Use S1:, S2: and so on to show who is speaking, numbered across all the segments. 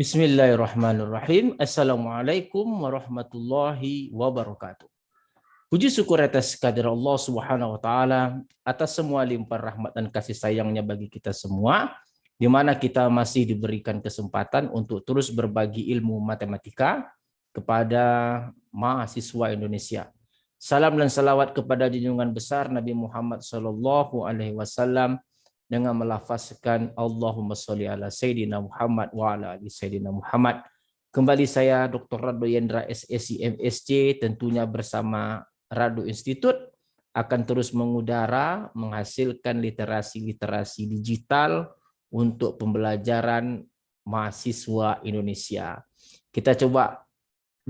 S1: Bismillahirrahmanirrahim. Assalamualaikum warahmatullahi wabarakatuh. Puji syukur atas kehadirat Allah Subhanahu wa taala atas semua limpah rahmat dan kasih sayangnya bagi kita semua, di mana kita masih diberikan kesempatan untuk terus berbagi ilmu matematika kepada mahasiswa Indonesia. Salam dan salawat kepada junjungan besar Nabi Muhammad SAW dengan melafazkan Allahumma sholli ala Sayyidina Muhammad wa ala ali Sayyidina Muhammad. Kembali saya Dr. Rado Yendra SSI MSc, tentunya bersama Rado Institute akan terus mengudara menghasilkan literasi-literasi digital untuk pembelajaran mahasiswa Indonesia. Kita coba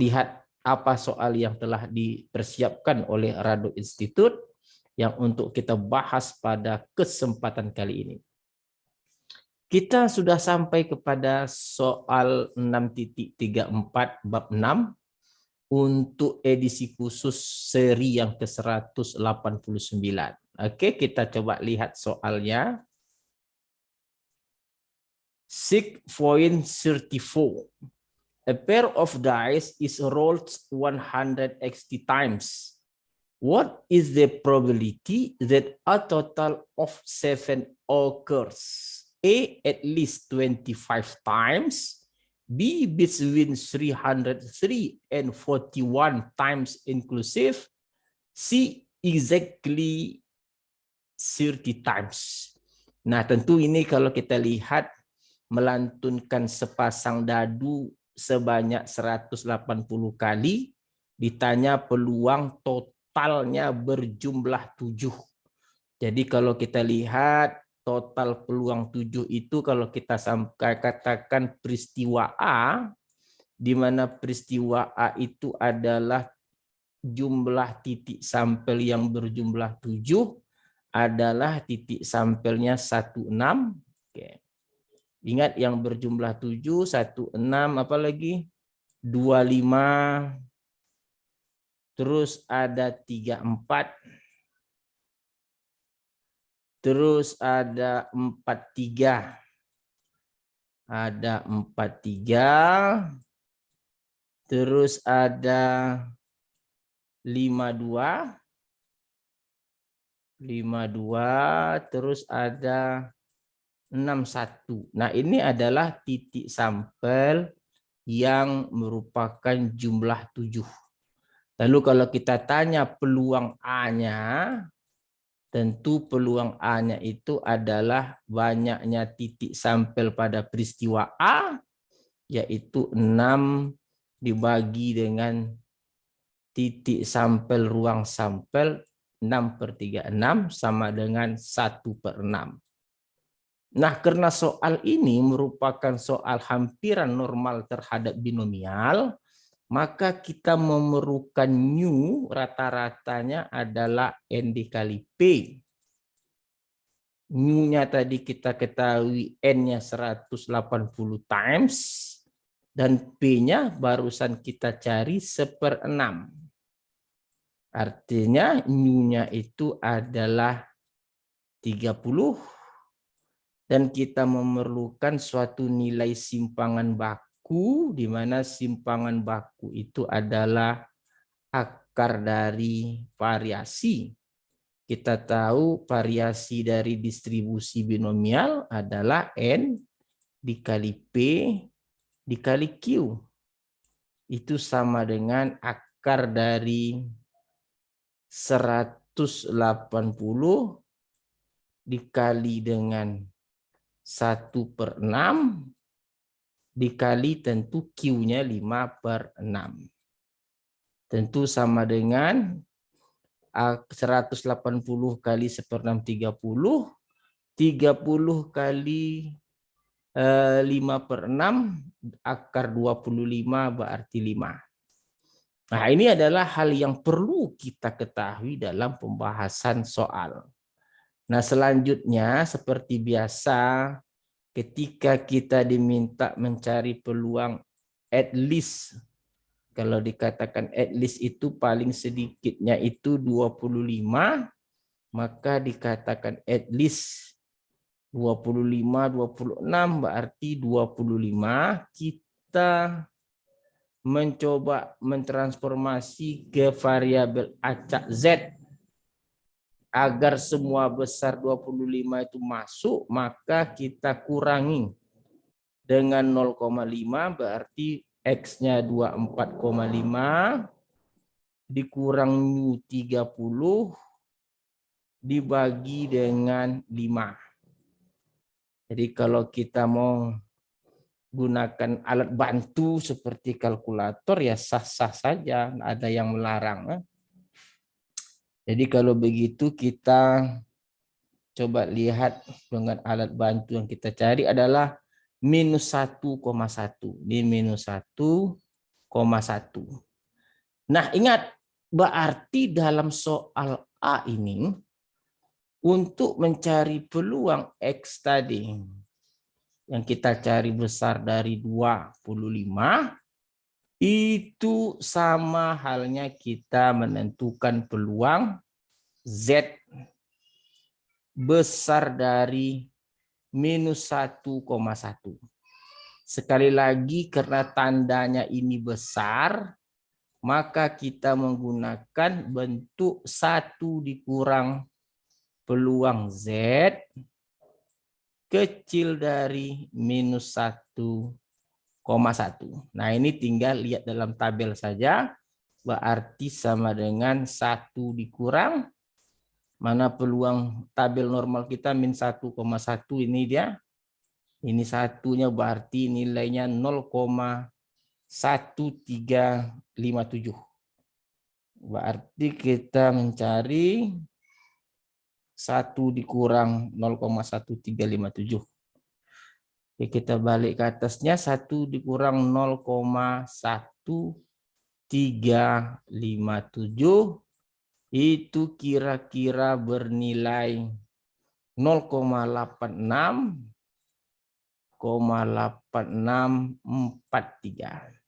S1: lihat apa soal yang telah dipersiapkan oleh Rado Institute yang untuk kita bahas pada kesempatan kali ini. Kita sudah sampai kepada soal 6.34 bab 6 untuk edisi khusus seri yang ke-189. Oke, kita coba lihat soalnya. 6.34. A pair of dice is rolled 160 times. What is the probability that a total of 7 occurs? A, at least 25 times. B, between 303 and 41 times inclusive. C, exactly 30 times. Nah, tentu ini kalau kita lihat melantunkan sepasang dadu sebanyak 180 kali, ditanya peluang totalnya berjumlah 7. Jadi kalau kita lihat total peluang 7 itu kalau kita katakan peristiwa A, di mana peristiwa A itu adalah jumlah titik sampel yang berjumlah 7 adalah titik sampelnya 16. Oke. Ingat yang berjumlah 7, 16, apalagi 25, terus ada 34, terus ada 43, ada 43, terus ada 52, 52, terus ada 61. Nah, ini adalah titik sampel yang merupakan jumlah 7. Lalu kalau kita tanya peluang A-nya, tentu peluang A-nya itu adalah banyaknya titik sampel pada peristiwa A, yaitu 6 dibagi dengan titik sampel ruang sampel 6/36 sama dengan 1/6. Nah, karena soal ini merupakan soal hampiran normal terhadap binomial, maka kita memerlukan new rata-ratanya adalah N dikali P. New-nya tadi kita ketahui N-nya 180 times, dan P-nya barusan kita cari 1/6. Artinya new-nya itu adalah 30, dan kita memerlukan suatu nilai simpangan baku, di mana simpangan baku itu adalah akar dari variasi. Kita tahu variasi dari distribusi binomial adalah N dikali P dikali Q. Itu sama dengan akar dari 180 dikali dengan 1/6 dikali tentu Q-nya 5/6. Tentu sama dengan 180 kali 1/6 30, 30 kali 5/6 akar 25 berarti 5. Nah, ini adalah hal yang perlu kita ketahui dalam pembahasan soal. Nah, selanjutnya seperti biasa ketika kita diminta mencari peluang at least, kalau dikatakan at least itu paling sedikitnya itu 25, maka dikatakan at least 25, 26 berarti 25. Kita mencoba mentransformasi ke variabel acak Z. Agar semua besar 25 itu masuk, maka kita kurangi dengan 0,5 berarti X-nya 24,5 dikurang Mu 30 dibagi dengan 5. Jadi kalau kita mau gunakan alat bantu seperti kalkulator ya sah-sah saja, nggak ada yang melarang. Jadi kalau begitu kita coba lihat dengan alat bantu yang kita cari adalah minus 1,1. Ini minus 1,1. Nah ingat, berarti dalam soal A ini untuk mencari peluang X tadi yang kita cari besar dari 25 itu sama halnya kita menentukan peluang Z besar dari minus 1,1. Sekali lagi karena tandanya ini besar, maka kita menggunakan bentuk 1 dikurang peluang Z kecil dari minus 1,1. Nah ini tinggal lihat dalam tabel saja, berarti sama dengan 1 dikurang, mana peluang tabel normal kita min 1,1 ini dia. Ini satunya berarti nilainya 0,1357. Berarti kita mencari 1 dikurang 0,1357. Oke, kita balik ke atasnya, 1 dikurang 0,1357 itu kira-kira bernilai 0,86,8643.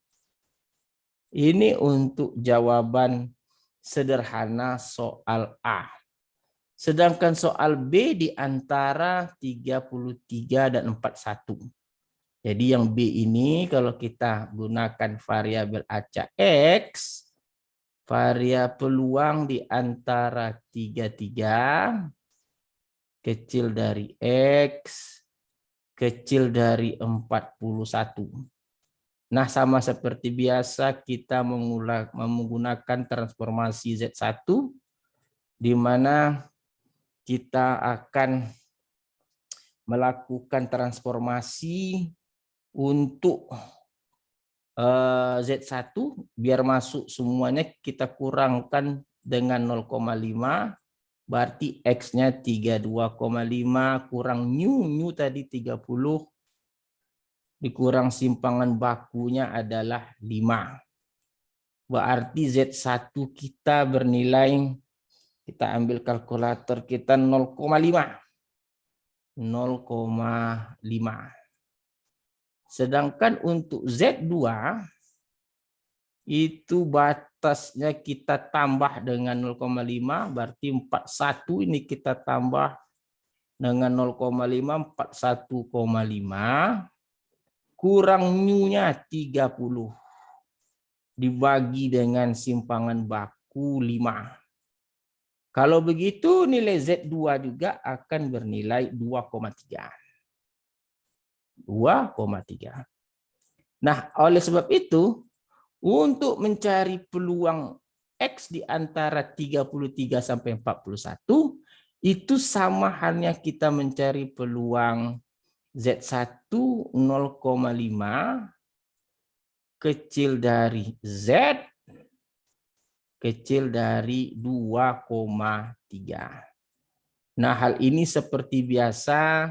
S1: Ini untuk jawaban sederhana soal A. Sedangkan soal B di antara 33 dan 41. Jadi yang B ini kalau kita gunakan variabel acak X, variabel peluang di antara 33 kecil dari X kecil dari 41. Nah, sama seperti biasa kita menggunakan transformasi Z1 di mana kita akan melakukan transformasi untuk Z1 biar masuk semuanya kita kurangkan dengan 0,5 berarti X-nya 32,5 kurang Mu tadi 30 dikurang simpangan bakunya adalah 5. Berarti Z1 kita bernilai, kita ambil kalkulator kita 0,5. Sedangkan untuk Z2 itu batasnya kita tambah dengan 0,5 berarti 41 ini kita tambah dengan 0,5 41,5 kurang Mu-nya 30 dibagi dengan simpangan baku 5. Kalau begitu nilai Z2 juga akan bernilai 2,3. 2,3. Nah, oleh sebab itu, untuk mencari peluang X di antara 33 sampai 41, itu sama halnya kita mencari peluang Z1 0,5 kecil dari Z kecil dari 2,3. Nah, hal ini seperti biasa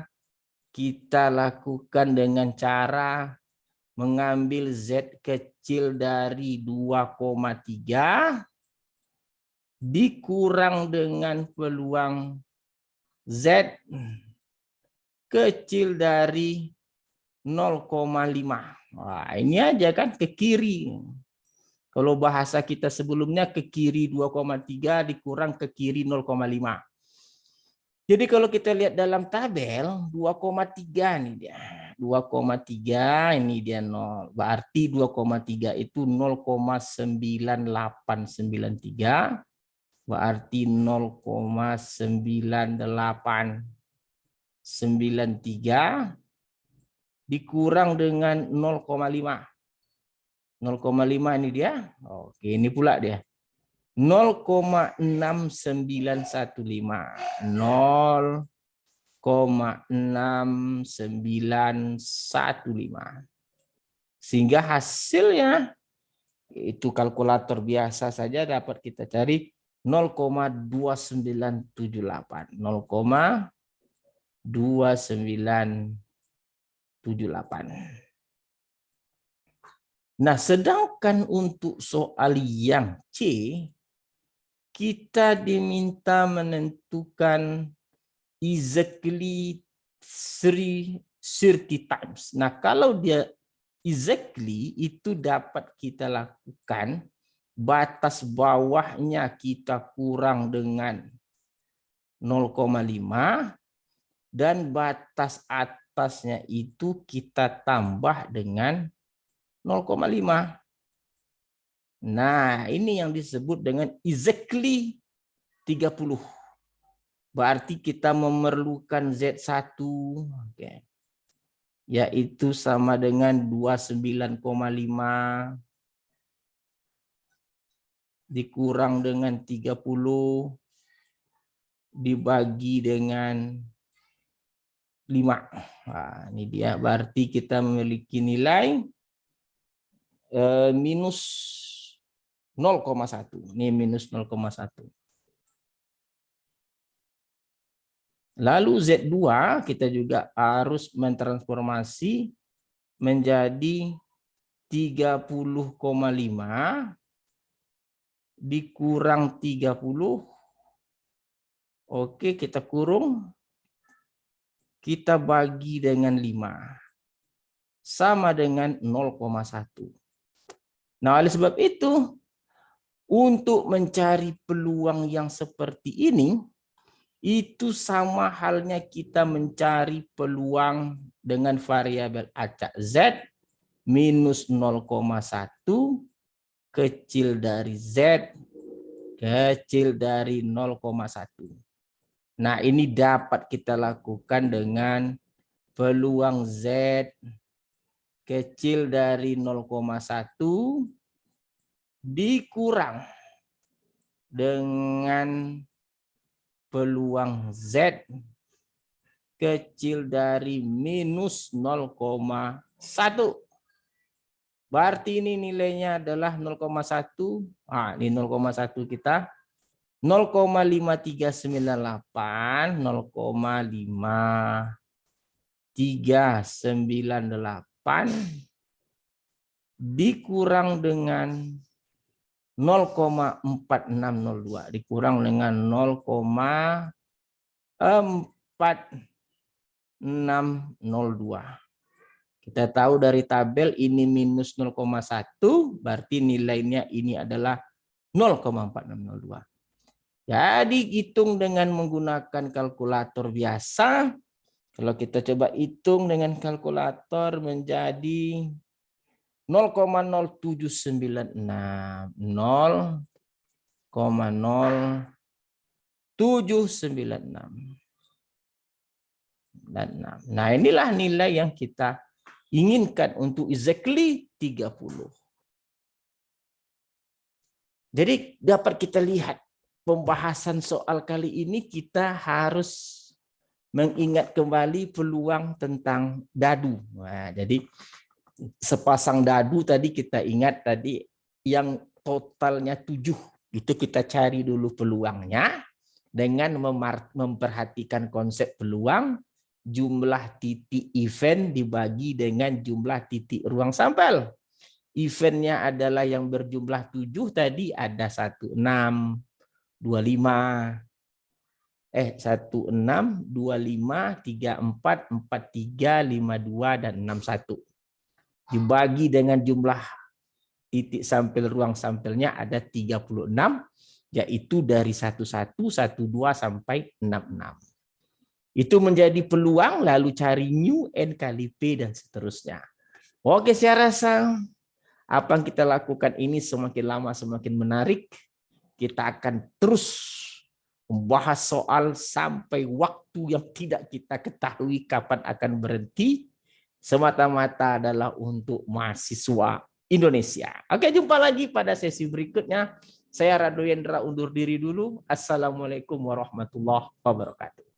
S1: kita lakukan dengan cara mengambil Z kecil dari 2,3 dikurang dengan peluang Z kecil dari 0,5. Wah, ini aja kan ke kiri. Kalau bahasa kita sebelumnya ke kiri 2,3 dikurang ke kiri 0,5. Jadi kalau kita lihat dalam tabel 2,3 nih dia. 2,3 ini dia 0. Berarti 2,3 itu 0,9893. Berarti 0,9893 dikurang dengan 0,5. 0,5 ini dia. Oke, ini pula dia. 0,6915. 0,6915. Sehingga hasilnya itu kalkulator biasa saja dapat kita cari 0,2978. 0,2978. Nah, sedangkan untuk soal yang C, kita diminta menentukan exactly 30 times. Nah, kalau dia exactly itu dapat kita lakukan batas bawahnya kita kurang dengan 0,5 dan batas atasnya itu kita tambah dengan 0,5. Nah, ini yang disebut dengan exactly 30. Berarti kita memerlukan Z1, okay, yaitu sama dengan 29,5 dikurang dengan 30 dibagi dengan 5. Nah, ini dia. Berarti kita memiliki nilai minus 0,1. Ini minus 0,1. Lalu Z2 kita juga harus mentransformasi menjadi 30,5 dikurang 30. Oke, kita kurung. Kita bagi dengan 5. Sama dengan 0,1. Nah, oleh sebab itu, untuk mencari peluang yang seperti ini, itu sama halnya kita mencari peluang dengan variabel acak Z minus 0,1 kecil dari Z kecil dari 0,1. Nah, ini dapat kita lakukan dengan peluang Z kecil dari 0,1 dikurang dengan peluang Z kecil dari minus 0,1. Berarti ini nilainya adalah 0,1. Ah, ini 0,1 kita 0,5398, 0,5398 dikurang dengan 0,4602 dikurang dengan 0,4602. Kita tahu dari tabel ini minus 0,1, berarti nilainya ini adalah 0,4602. Jadi hitung dengan menggunakan kalkulator biasa. Kalau kita coba hitung dengan kalkulator menjadi 0,0796. 0,0796. Nah, inilah nilai yang kita inginkan untuk exactly 30. Jadi dapat kita lihat pembahasan soal kali ini kita harus mengingat kembali peluang tentang dadu. Nah, jadi sepasang dadu tadi kita ingat tadi yang totalnya 7. Itu kita cari dulu peluangnya dengan memperhatikan konsep peluang. Jumlah titik event dibagi dengan jumlah titik ruang sampel. Eventnya adalah yang berjumlah 7 tadi ada 16, 25, 16, 25, 34, 43, 52, dan 61. Dibagi dengan jumlah titik sampel ruang sampelnya ada 36, yaitu dari 11, 12 sampai 66. Itu menjadi peluang, lalu cari new N kali P dan seterusnya. Oke, saya rasa apa yang kita lakukan ini semakin lama semakin menarik. Kita akan terus membahas soal sampai waktu yang tidak kita ketahui kapan akan berhenti, semata-mata adalah untuk mahasiswa Indonesia. Oke, jumpa lagi pada sesi berikutnya. Saya Rado Yendra undur diri dulu. Assalamualaikum warahmatullahi wabarakatuh.